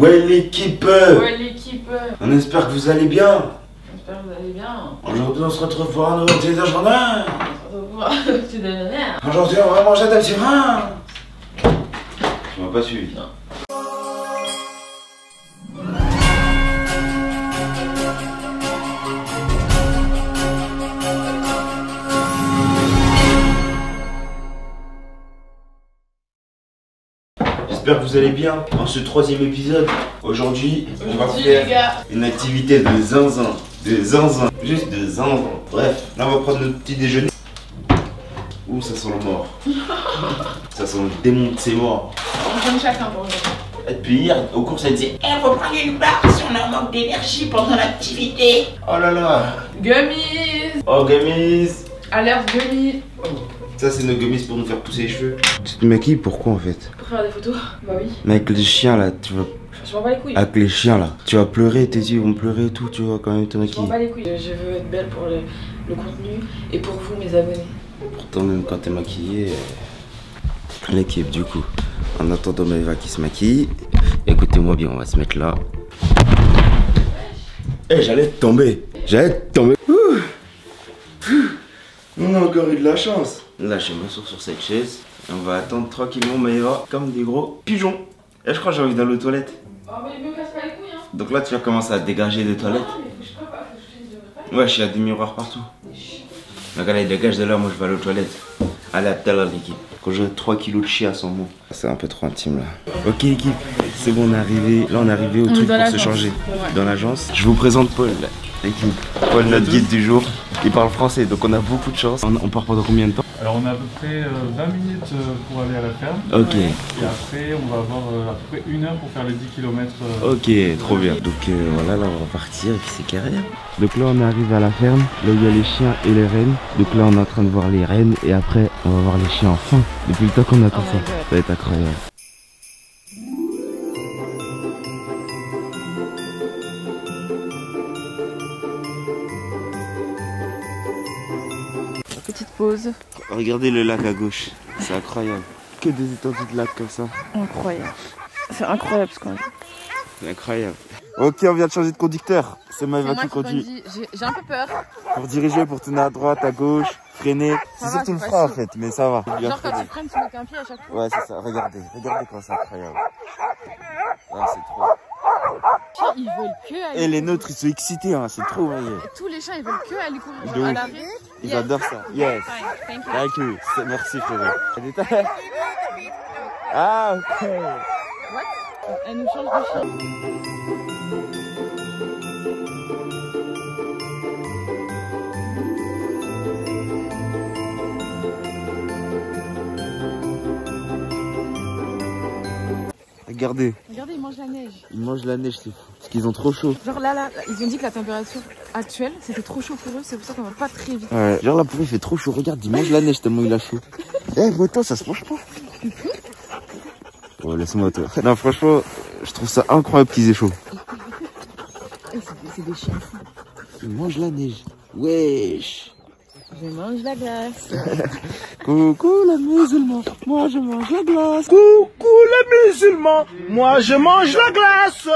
Ouais l'équipe. Ouais l'équipe. On espère que vous allez bien. J'espère que vous allez bien. Aujourd'hui on se retrouve pour un nouveau petit déjeuner. Tu déjeuner. Aujourd'hui on va manger des petits reins. Tu m'as pas suivi. Non. J'espère que vous allez bien dans ce troisième épisode. Aujourd'hui, on va faire les gars, une activité de zinzin. De zinzin. Juste de zinzin. Bref, là on va prendre notre petit déjeuner. Ouh, ça sent le mort. Ça sent le démon de ses morts. on prend chacun pour aujourd'hui. Et depuis hier, au cours, ça disait faut prendre une barre si on a un manque d'énergie pendant l'activité. oh là là. Gummies. Oh, gummies. Alerte gummies. Ça, c'est nos gummies pour nous faire pousser les cheveux. Tu te maquilles pourquoi en fait? Pour faire des photos. Bah oui. Mais avec les chiens là, tu vas. Je m'en bats les couilles. Avec les chiens là, tu vas pleurer, tes yeux vont pleurer et tout, tu vas quand même te Je m'en maquiller. bats les couilles. Je veux être belle pour le contenu et pour vous, mes abonnés. Pourtant, même quand t'es maquillée, l'équipe du coup. En attendant Maëva qui se maquille, écoutez-moi bien, on va se mettre là. Eh, j'allais tomber. J'allais tomber. On a encore eu de la chance. Là, je m'assois sur cette chaise et on va attendre tranquillement Maëva comme des gros pigeons. Et je crois que j'ai envie d'aller aux toilettes. Oh, mais me casse pas les couilles, hein. Donc là, tu vas commencer à te dégager des toilettes. Non, mais faut que je prépare, faut que je te dise de Ouais, je suis à des miroirs partout. Donc allez, dégage de là, moi je vais aller aux toilettes. Allez, à tout à l'heure l'équipe. Quand j'aurai 3 kilos de chia sans mots. C'est un peu trop intime là. Ok l'équipe, c'est bon, on est arrivé. Là on est arrivé au truc pour se changer. Ouais. Dans l'agence. Je vous présente Paul, l'équipe. Paul, notre guide du jour. Il parle français, donc on a beaucoup de chance. On part pendant combien de temps? Alors on a à peu près 20 minutes pour aller à la ferme. Ok. Et après on va avoir à peu près 1 heure pour faire les 10 km. Ok, trop bien. Donc voilà, là on va partir et puis c'est carré. Donc là on arrive à la ferme, là il y a les chiens et les rennes. Donc là on est en train de voir les rennes et après on va voir les chiens enfin. Depuis le temps qu'on attend ça. Ça va être incroyable. Petite pause. Regardez le lac à gauche, c'est incroyable. Que des étendues de lac comme ça. Incroyable. C'est incroyable ce qu'on a. C'est incroyable. Ok, on vient de changer de conducteur. C'est Maëva qui conduit. J'ai un peu peur. Pour diriger, pour tourner à droite, à gauche, freiner. C'est va, surtout le c'est frein en facile. fait, mais ça va. Bien Genre quand freiner. tu freines, tu mets qu'un pied à chaque fois. Ouais, c'est ça. Regardez quand c'est incroyable. Ah, c'est trop. Les chiens, ils veulent que aller. Et les nôtres, ils sont excités, hein. C'est trop, voyez. Tous les chiens, ils veulent que aller courir. De Genre, à ouf. l'arrêt. Ils adorent ça. Yes. Fine, thank you. Thank you. Merci, frérot. Ah, ok. What? Elle nous change de chien. Regardez, Regardez, ils mangent la neige. ils mangent la neige, c'est fou. Parce qu'ils ont trop chaud. Genre là, ils ont dit que la température actuelle, c'était trop chaud pour eux, c'est pour ça qu'on va pas très vite. Ouais. Genre là, pour eux, il fait trop chaud. Regarde, ils mangent la neige tellement il a chaud. Eh, Boto, ça se mange pas. Oh, laisse-moi toi. Non, franchement, je trouve ça incroyable qu'ils aient chaud. C'est des chiens fous. Ils mangent la neige. Wesh. Je mange la glace. Coucou la musulman, moi je mange la glace. Coucou les musulmans, moi je mange la glace.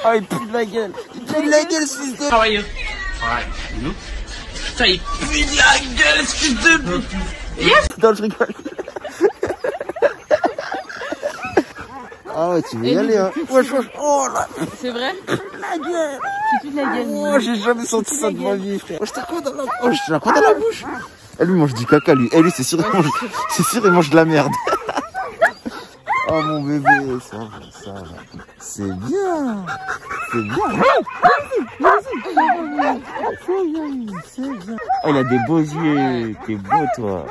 Ah, il pue de la gueule. Il pue de la gueule, ce fils de... How are you? Fine. Ça il pue de la gueule, ce fils de pute. Non, je rigole. Ah ouais, tu veux y aller, hein. Wesh, wesh. Oh là. C'est vrai? La gueule. C'est plus de la gueule. Oh, j'ai jamais senti ça de ma vie, frère. Oh, je t'ai quoi dans la... Oh, je t'ai quoi dans la bouche. Elle lui mange du caca, lui. Elle lui, c'est sûr, il mange de la merde. Oh, mon bébé, ça va. C'est bien. C'est bien. C'est bien. Oh, il a des beaux yeux. T'es beau, toi.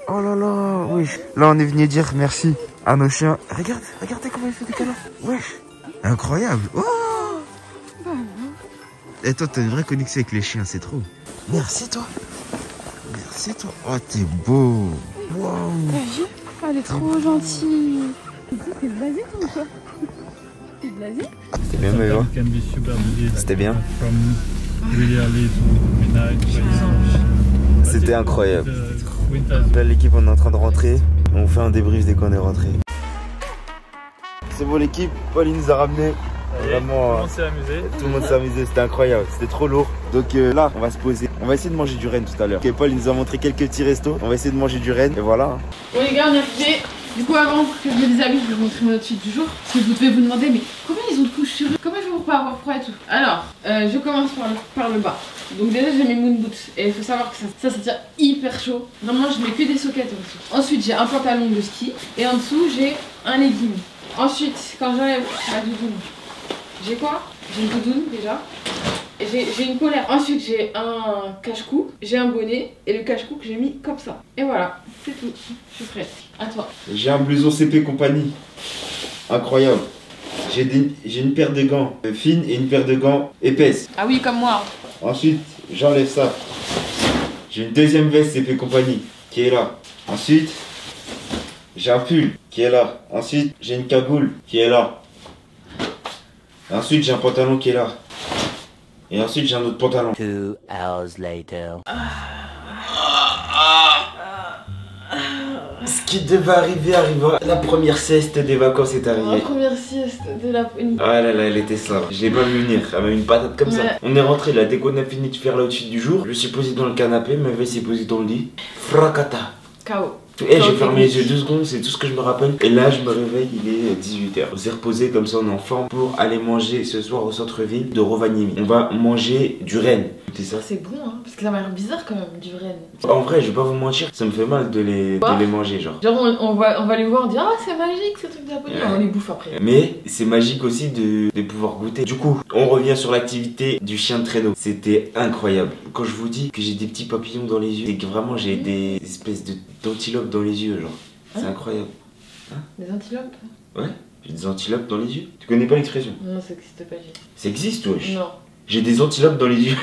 Oh là là, wesh. Là, on est venu dire merci à nos chiens. Regardez comment il fait des câlins. Wesh. Incroyable. Oh. Et toi, t'as une vraie connexion avec les chiens, c'est trop. Merci, toi. Merci, toi. Oh, t'es beau. Wow. T'as vu? Elle est trop gentille. T'es blasé toi ou quoi? T'es blasé? C'était bien, Maëva. C'était bien. C'était incroyable. Là, l'équipe, on est en train de rentrer. On fait un débrief dès qu'on est rentré. c'est bon l'équipe, Paul il nous a ramené. Vraiment, tout le monde s'est amusé. Tout le monde s'est amusé, c'était incroyable, c'était trop lourd. Donc là, on va se poser. On va essayer de manger du renne tout à l'heure. Ok, Paul il nous a montré quelques petits restos. On va essayer de manger du renne et voilà. Bon les gars, on est arrivés. Du coup, avant que je me déshabille, je vais vous montrer mon outfit du jour. Parce que vous devez vous demander, mais combien ils ont de couches sur eux? Comment je vais pour pas avoir froid et tout? Alors, je commence par le bas. Donc déjà, j'ai mes moon boots. Et il faut savoir que ça tient hyper chaud. Vraiment, je mets que des sockets en dessous. Ensuite, j'ai un pantalon de ski. Et en dessous, j'ai un legging. Ensuite, quand j'enlève la doudoune, j'ai quoi? J'ai une doudoune déjà. J'ai une polaire. Ensuite, j'ai un cache-cou, j'ai un bonnet et le cache-cou que j'ai mis comme ça. Et voilà, c'est tout. Je suis prête. À toi. J'ai un blouson CP compagnie. Incroyable. J'ai une paire de gants fines et une paire de gants épaisses. Ah oui, comme moi. Ensuite, j'enlève ça. J'ai une deuxième veste CP compagnie qui est là. Ensuite, j'ai un pull qui est là. Ensuite, j'ai une cagoule qui est là. Ensuite, j'ai un pantalon qui est là. Et ensuite, j'ai un autre pantalon. 2 hours later. Ce qui devait arriver arriva. La première sieste des vacances est arrivée. La première sieste de la... Ah là là, elle était slave. Je l'ai pas vu venir. Elle m'a mis une patate comme ça. On est rentré là, dès qu'on a fini de faire l'outfit du jour. Je me suis posé dans le canapé, ma veste s'est posée dans le lit. Fracata. KO. Et j'ai fermé les yeux 2 secondes, c'est tout ce que je me rappelle. Et là, je me réveille, il est 18h. On s'est reposé comme ça, on est en forme pour aller manger ce soir au centre-ville de Rovaniemi. On va manger du renne. C'est ça? C'est bon, hein, parce que ça m'a l'air bizarre quand même, du renne. En vrai, je vais pas vous mentir, ça me fait mal de les manger, genre. Genre, on va les voir, on dit ah, c'est magique ce truc japonais. On les bouffe après. Mais c'est magique aussi de pouvoir goûter. Du coup, on revient sur l'activité du chien de traîneau. C'était incroyable. Quand je vous dis que j'ai des petits papillons dans les yeux, c'est que vraiment j'ai des espèces d'antilopes dans les yeux, genre. C'est incroyable. Hein? Des antilopes? Ouais, j'ai des antilopes dans les yeux. Tu connais pas l'expression? Non, ça existe pas, j'ai. Ça existe, wesh? Non. J'ai des antilopes dans les yeux.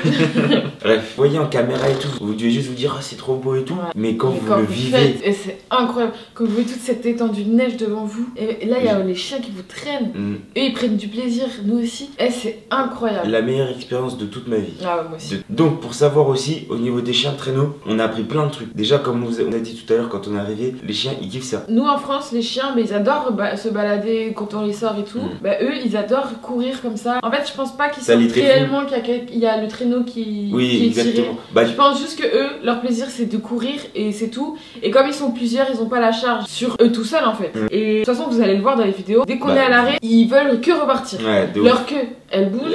Bref, vous voyez en caméra et tout, vous devez juste vous dire ah c'est trop beau et tout. Ouais. Mais quand vous le vivez, et c'est incroyable. Quand vous voyez toute cette étendue de neige devant vous, et là il y a les chiens qui vous traînent. Eux ils prennent du plaisir, nous aussi. Et c'est incroyable. La meilleure expérience de toute ma vie. Ah ouais, moi aussi. Donc pour savoir aussi, au niveau des chiens de traîneau, on a appris plein de trucs. Déjà comme on a dit tout à l'heure quand on est arrivé, les chiens ils kiffent ça. Nous en France, les chiens, mais ils adorent se balader quand on les sort et tout. Bah eux ils adorent courir comme ça. En fait je pense pas qu'ils savent réellement qu'il y a le traîneau qui est tiré. Bah, je pense juste que eux, leur plaisir c'est de courir et c'est tout. Et comme ils sont plusieurs, ils ont pas la charge sur eux tout seuls en fait. Et de toute façon, vous allez le voir dans les vidéos, dès qu'on est à l'arrêt, ils veulent que repartir. Ouais, leur queue, elle bouge.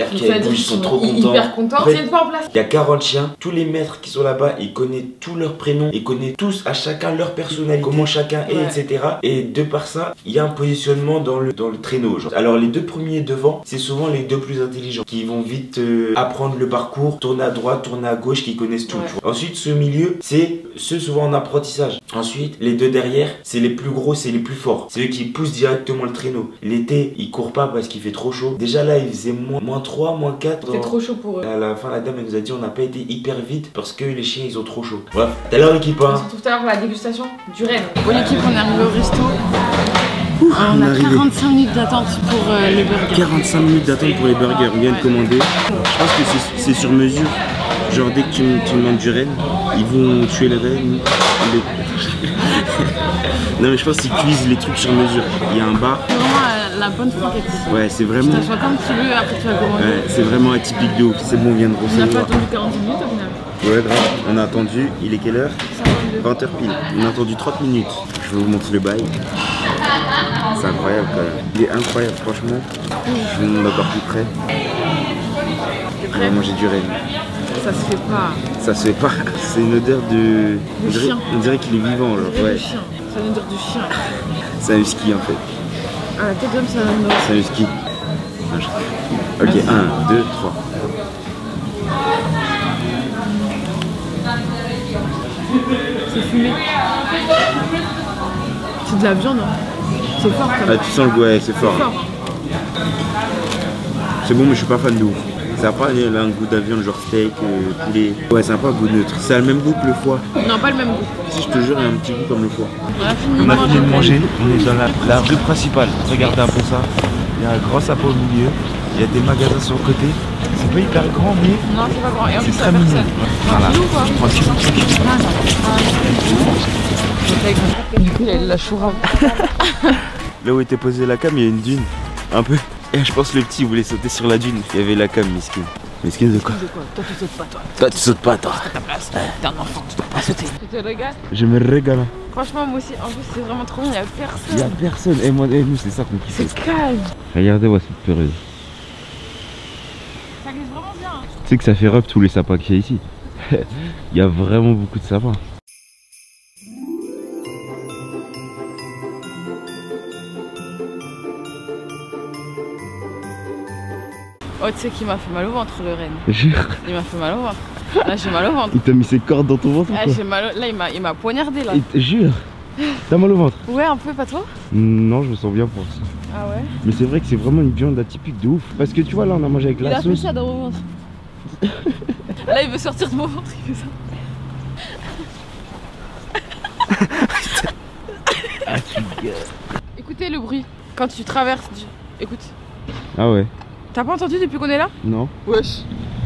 Ils sont trop contents. Hyper contents. Tiennent pas en place. Il y a 40 chiens, tous les maîtres qui sont là-bas, ils connaissent tous leurs prénoms, ils connaissent tous à chacun leur personnalité, comment chacun est, etc. Et de par ça, il y a un positionnement dans le traîneau. Genre. Alors les 2 premiers devant, c'est souvent les 2 plus intelligents qui vont vite apprendre le parcours, tourner à droite, tourner à gauche, qui connaissent tout. Ensuite, ce milieu, c'est ceux souvent en apprentissage. Ensuite, les 2 derrière, c'est les plus gros, c'est les plus forts. C'est eux qui poussent directement le traîneau. L'été, ils courent pas parce qu'il fait trop chaud. Déjà là, il faisait moins 3, moins 4. C'était trop chaud pour eux. À la fin, la dame, elle nous a dit on n'a pas été hyper vite parce que les chiens, ils ont trop chaud. Bref, tout à l'heure l'équipe. On se retrouve tout à l'heure pour la dégustation du renne. Bon l'équipe, on est arrivé au resto. On a 45 minutes d'attente pour le burger. 45 minutes d'attente pour les burgers, on vient de commander. Je pense que c'est sur mesure. Genre dès que tu demandes du renne, ils vont tuer le renne. Non mais je pense qu'ils cuisent les trucs sur mesure. Il y a un bar. C'est vraiment la bonne fourrette. Ouais, c'est vraiment. Tu t'assois comme tu veux, après tu vas commander. Ouais, c'est vraiment atypique de ouf. C'est bon, on vient de recevoir. On n'a pas attendu 40 minutes au final. Ouais, grave. On a attendu, il est quelle heure? 20h pile. On a attendu 30 minutes. Je vais vous montrer le bail. C'est incroyable quand même. Il est incroyable, franchement. Je vous montre encore plus près. On va manger du renne. Ça se fait pas. Ça se fait pas. C'est une odeur de. On dirait qu'il est vivant, genre. Ouais. C'est une odeur de chien. C'est un husky en fait. Ah, la tête d'homme, c'est un odeur. C'est un husky. Ok, 1, 2, 3. C'est fumé. C'est de la viande, hein. C'est fort quand même. Ah, tu sens le goût, ouais, c'est fort. C'est bon, mais je suis pas fan de ouf. Ça n'a pas un goût de viande, genre steak, poulet. Ouais, c'est un peu un goût neutre. Ça a le même goût que le foie. Non, pas le même goût. Si je te jure, il y a un petit goût comme le foie. On a fini de manger. On est dans la rue principale. Regardez un peu ça. Il y a un grand sapin au milieu. Il y a des magasins sur le côté. C'est pas hyper grand, mais non, c'est pas grand. Et en plus, c'est très mignon. Voilà. Tranquille. Du coup, il y a de la chourave. là où était posée la cam, il y a une dune. Un peu. Et je pense que le petit voulait sauter sur la dune. Il y avait la cam, miskin. Miskin de quoi? Toi tu sautes pas toi. Toi tu sautes pas toi. À ta place. T'es un enfant, tu dois pas sauter. Tu te régales? Je me régale. Franchement moi aussi, en plus c'est vraiment trop bien, y'a personne. Il y a personne. Et moi et nous c'est ça qu'on kiffe. C'est calme. Regardez-moi cette période. Ça glisse vraiment bien. Hein. Tu sais que ça fait rep tous les sapins qu'il y a ici. Il y a vraiment beaucoup de sapins. Oh tu sais qu'il m'a fait mal au ventre le renne. Jure. Il m'a fait mal au ventre. Là j'ai mal au ventre. Il t'a mis ses cordes dans ton ventre ou Ah, quoi? j'ai mal au... Là il m'a poignardé là. Jure. T'as mal au ventre? Ouais un peu, pas toi? Non, je me sens bien pour ça. Ah ouais? Mais c'est vrai que c'est vraiment une viande atypique de ouf. Parce que tu vois là on a mangé avec Il la a fait sauce. ça dans mon ventre. Là il veut sortir de mon ventre, il fait ça. Ah tu gueules. Écoutez le bruit quand tu traverses du... Écoute. Ah ouais. T'as pas entendu depuis qu'on est là? Non. Wesh.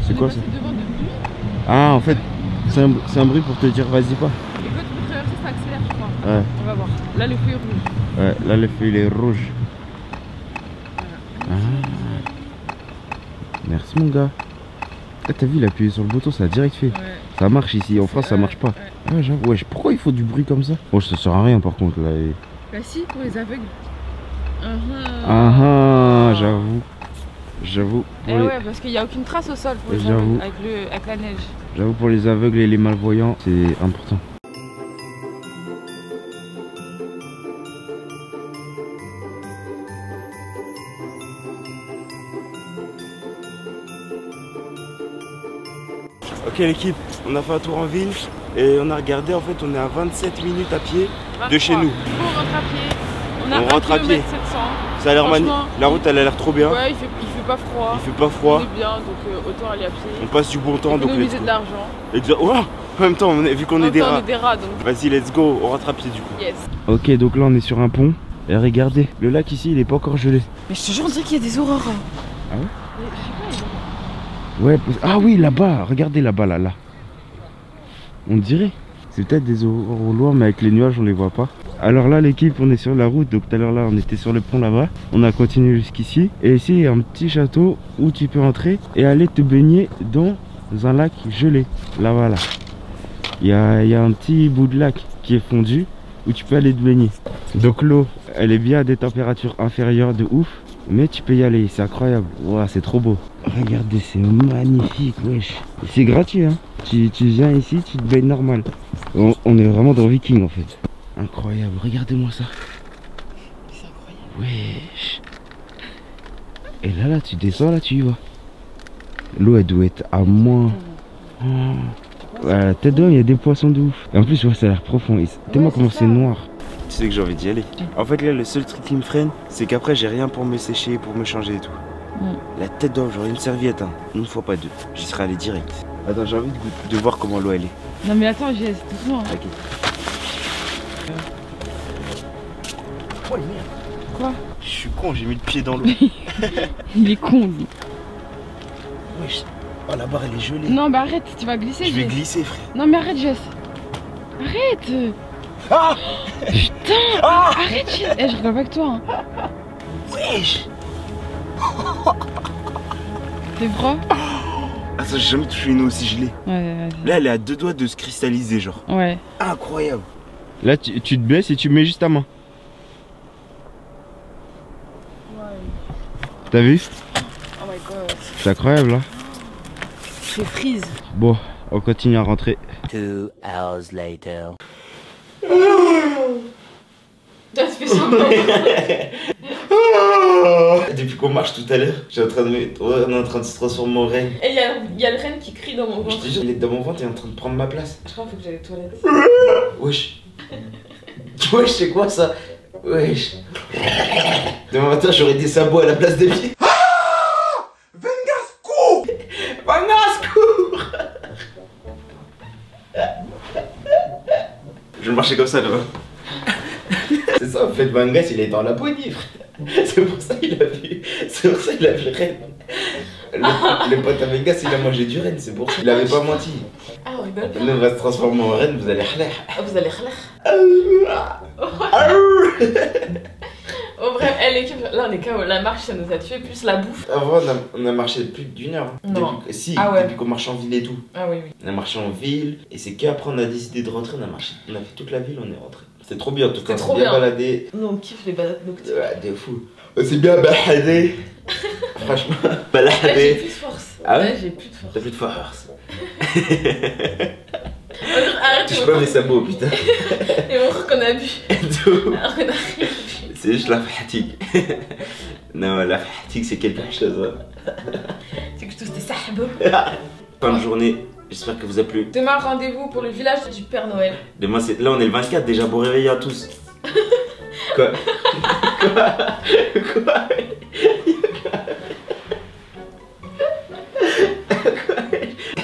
C'est quoi ça? Devant de... Ah en fait c'est un bruit pour te dire vas-y pas. Et quand tu peux traverser ça accélère je crois. Ouais. On va voir. Là le feu est rouge. Ouais, là le feu il est rouge. Ah. Merci mon gars. Ah, t'as vu il a appuyé sur le bouton, ça a direct fait. Ouais. Ça marche ici, en France ça marche pas. Ouais, j'avoue. Ouais, pourquoi il faut du bruit comme ça? Bon ça sert à rien par contre là. Bah si, pour les aveugles. Ah j'avoue. J'avoue. Eh ouais, parce qu'il n'y a aucune trace au sol pour les aveugles avec la neige. J'avoue pour les aveugles et les malvoyants, c'est important. Ok l'équipe, on a fait un tour en ville et on a regardé, en fait on est à 27 minutes à pied de chez nous. On rentre à pied. On a On rentre à pied. 700. Ça a l'air magnifique. La route elle a l'air trop bien. Ouais, il fait pas froid. Il fait pas froid. On est bien, donc autant aller à pied. On passe du bon temps, donc économiser de l'argent. Ouais, en même temps, vu qu'on est des rats. Donc... Vas-y, let's go, on rentre à pied du coup. Yes. Ok, donc là on est sur un pont. Et regardez, le lac ici il est pas encore gelé. Mais je te jure, on dirait qu'il y a des aurores. Ah ouais? Je sais pas, Ouais, ah oui, là-bas, regardez là-bas, là. On dirait. C'est peut-être des aurores au loin, mais avec les nuages on les voit pas. Alors là l'équipe on est sur la route, donc tout à l'heure là on était sur le pont là-bas. On a continué jusqu'ici. Et ici il y a un petit château où tu peux entrer et aller te baigner dans un lac gelé. Là voilà. Il y a un petit bout de lac qui est fondu où tu peux aller te baigner. Donc l'eau elle est bien à des températures inférieures de ouf. Mais tu peux y aller, c'est incroyable. Wow, c'est trop beau. Regardez, c'est magnifique, wesh. C'est gratuit, hein. Tu viens ici, tu te baignes normal. On est vraiment dans Viking en fait. Incroyable, regardez-moi ça. c'est incroyable. Wesh. Et là, tu descends, là, tu y vas. L'eau, elle doit être à moins... Oh. À la tête d'homme, il y a des poissons de ouf. Et en plus, ouais, ça a l'air profond. Tellement comment c'est noir. Tu sais que j'ai envie d'y aller. En fait, là, le seul truc qui me freine, c'est qu'après, j'ai rien pour me sécher, pour me changer et tout. La tête d'homme, j'aurais une serviette, hein. Une fois, pas deux. J'y serais allé direct. Attends, j'ai envie de voir comment l'eau, elle est. Non, mais attends, j'ai doucement. Ok. Oh merde. Quoi? Je suis con, j'ai mis le pied dans l'eau. Il est con, lui. Wesh. Oh, la barre, elle est gelée. Non, mais arrête, tu vas glisser. Je vais glisser, frère. Non, mais arrête, Jess. Arrête. Ah. Putain. Ah. Arrête, Jess. Eh, je rigole pas avec toi. Hein. Wesh. T'es froid? Attends, j'ai jamais touché une eau aussi gelée. Ouais, vas-y. Là, elle est à 2 doigts de se cristalliser, genre. Ouais. Incroyable. Là, tu te baisses et tu mets juste ta main. T'as vu? Oh my god. C'est incroyable, là. Je freeze. Bon, on continue à rentrer. 2 hours later. T'as fait ça? Depuis qu'on marche tout à l'heure, on est en train de se transformer en reine. Et il y a le renne qui crie dans mon ventre. Je te jure, il est dans mon ventre, il est en train de prendre ma place. Je crois qu'il faut que j'aille aux toilettes. Wesh. Wesh, c'est quoi ça? Wesh. Demain matin, j'aurai des sabots à la place des pieds. Ah! Vengas court! Vengas court! Je vais marcher comme ça là-bas. C'est ça, en fait, Vangas il est dans la poignée, frère. C'est pour ça qu'il a vu. C'est pour ça qu'il a vu le renne. Le pote à Vegas il a mangé du renne, c'est pour ça. Il avait pas menti. Ah, on rigole pas. Nous on va se transformer en reine, vous allez râler. Ah, vous allez râler. On l'équipe, là on est KO. La marche ça nous a tué, plus la bouffe. Avant, on a marché plus d'une heure. Non. Si, Ah ouais. depuis qu'on marche en ville et tout. Ah oui, oui. On a marché en ville et c'est qu'après on a décidé de rentrer. On a marché, on a fait toute la ville, on est rentré. C'était trop bien en tout cas. C'était trop bien bien. baladé. Nous on kiffe les balades nocturnes. Ouais, de fou. On s'est bien baladé. Franchement, Là j'ai baladé. plus de force. Ah ouais? Là j'ai plus de force. T'as plus de force. Arrête, Je sais pas, mais ça beau, putain. Et on qu'on a bu. Tout. Alors qu'on a rien bu. C'est juste la fatigue. Non, la fatigue c'est quelque chose. C'est que tout c'était sahbo. Fin de journée, j'espère que vous a plu. Demain rendez-vous pour le village du Père Noël. Demain, là on est le 24 déjà, bon réveil à tous. Quoi? Quoi?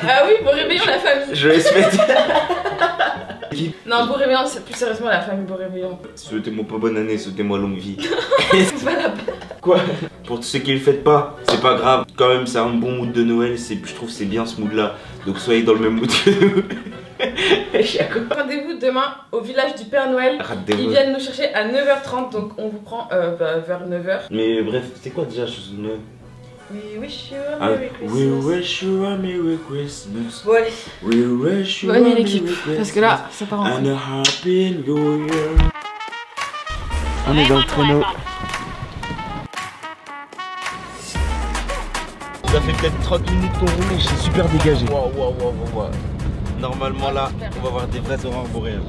Ah oui, bon réveillon la famille. Je laisse mettre. Non, bon réveillon, c'est plus sérieusement la famille, bon réveillon. Souhaitez-moi pas bonne année, souhaitez-moi longue vie. C'est pas la peine. Quoi? Pour tous ceux qui le faites pas, c'est pas grave. Quand même, c'est un bon mood de Noël. Je trouve que c'est bien ce mood là. Donc soyez dans le même mood que nous. Rendez-vous demain au village du Père Noël. Ils viennent nous chercher à 9h30, donc on vous prend vers 9h. Mais bref, c'est quoi déjà chose de Noël? We wish you a Merry Christmas. We wish you a Merry Christmas. Bon allez, We wish you bonne a nuit Merry l'équipe, Christmas. parce que là, ça part en And couille. a happy new year. On est dans le traîneau. Ça fait peut-être 30 minutes qu'on roule et je suis super dégagé. Wow. Normalement là, on va avoir des vraies aurores boréales.